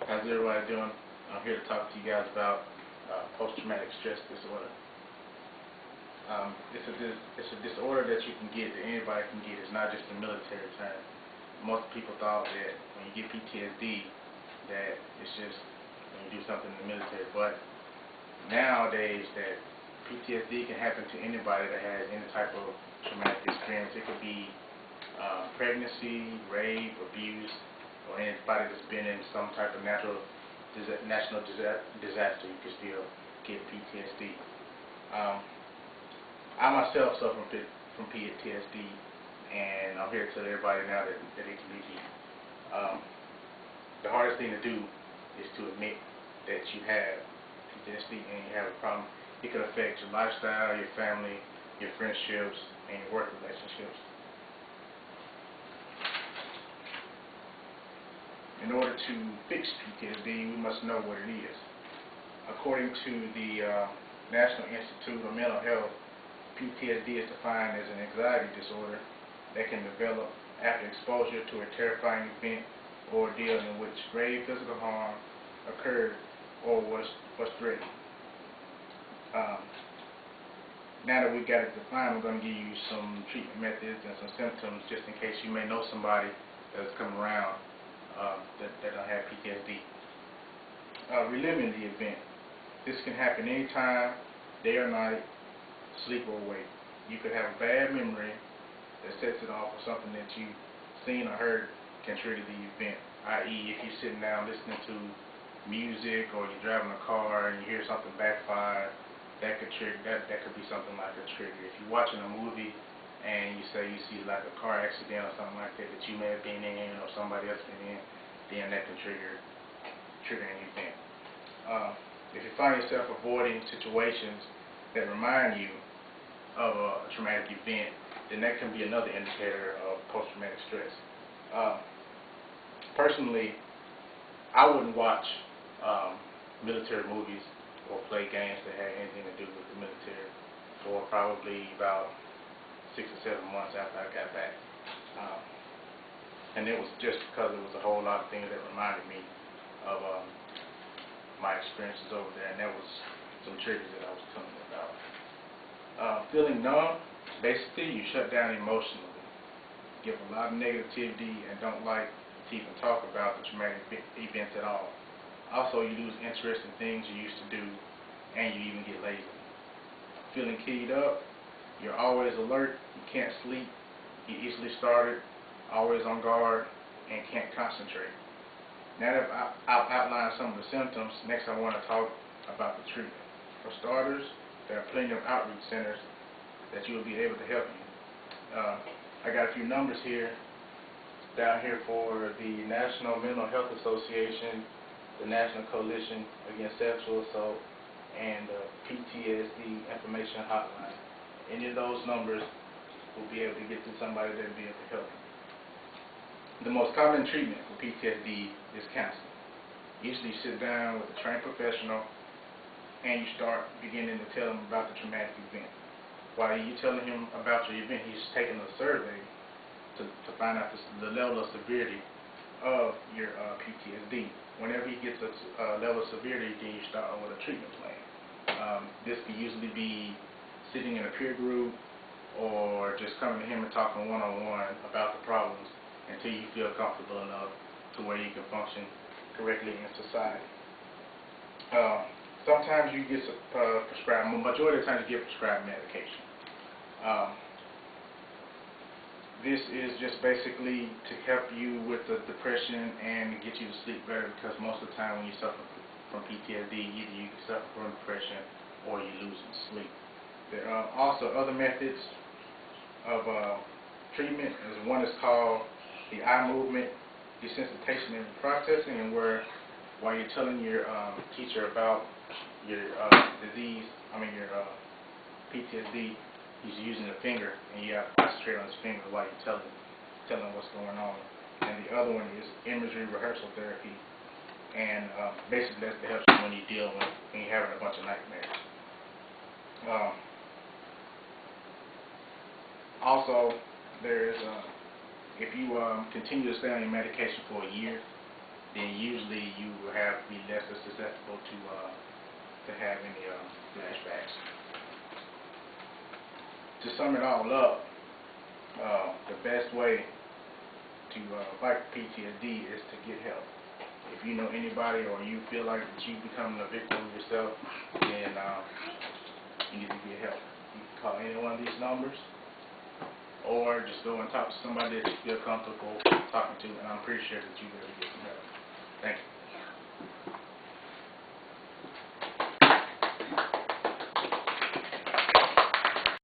How's everybody doing? I'm here to talk to you guys about post-traumatic stress disorder. It's a disorder that you can get, that anybody can get. It's not just a military term. Most people thought that when you get PTSD, that it's just when you do something in the military. But nowadays, that PTSD can happen to anybody that has any type of traumatic experience. It could be pregnancy, rape, abuse, or anybody that's been in some type of national disaster. You can still get PTSD. I myself suffer from PTSD, and I'm here to tell everybody now that it can be beat. The hardest thing to do is to admit that you have PTSD and you have a problem. It could affect your lifestyle, your family, your friendships, and your work relationships. In order to fix PTSD, we must know what it is. According to the National Institute of Mental Health, PTSD is defined as an anxiety disorder that can develop after exposure to a terrifying event or ordeal in which grave physical harm occurred or was threatened. Now that we've got it defined, we're going to give you some treatment methods and some symptoms just in case you may know somebody that's coming around that don't have PTSD. Reliving the event. This can happen anytime, day or night, sleep or awake. You could have a bad memory that sets it off, or something that you've seen or heard can trigger the event. I.e., if you're sitting down listening to music, or you're driving a car and you hear something backfire, that could trigger. That could be something like a trigger. If you're watching a movie and you see like a car accident or something like that you may have been in or somebody else been in, then that can trigger an event. If you find yourself avoiding situations that remind you of a traumatic event, then that can be another indicator of post-traumatic stress. Personally, I wouldn't watch military movies or play games that had anything to do with the military for probably about 6 or 7 months after I got back. And it was just because it was a whole lot of things that reminded me of my experiences over there, and that was some triggers that I was telling you about. Feeling numb, basically you shut down emotionally, give a lot of negativity, and don't like to even talk about the traumatic events at all. Also, you lose interest in things you used to do, and you even get lazy. Feeling keyed up, you're always alert, you can't sleep, you're easily started, always on guard, and can't concentrate. Now that I've outlined some of the symptoms, next I want to talk about the treatment. For starters, there are plenty of outreach centers that you will be able to help you. I got a few numbers here, down here for the National Mental Health Association, the National Coalition Against Sexual Assault, and the PTSD Information Hotline. Any of those numbers will be able to get to somebody that will be able to help you. The most common treatment for PTSD is counseling. Usually you sit down with a trained professional and you start beginning to tell him about the traumatic event. While you're telling him about your event, he's taking a survey to find out the level of severity of your PTSD. Whenever he gets a level of severity, then you start with a treatment plan. This can usually be sitting in a peer group or just coming to him and talking one-on-one about the problems until you feel comfortable enough to where you can function correctly in society. Sometimes you get prescribed, majority of the time you get prescribed medication. This is just basically to help you with the depression and get you to sleep better, because most of the time when you suffer from PTSD, either you suffer from depression or you lose sleep. There are also other methods of treatment. One is called the eye movement desensitization and processing, and while you're telling your teacher about your your PTSD, he's using a finger, and you have to concentrate on his finger while you're telling him what's going on. And the other one is imagery rehearsal therapy, and basically that's to help you when you're having a bunch of nightmares. Also, there is if you continue to stay on your medication for a year, then usually you will be less susceptible to have any flashbacks. To sum it all up, the best way to fight PTSD is to get help. If you know anybody or you feel like that you becoming a victim yourself, then you need to get help. You can call any one of these numbers, or just go and talk to somebody that you feel comfortable talking to, and I'm pretty sure that you will get some help. Thank you.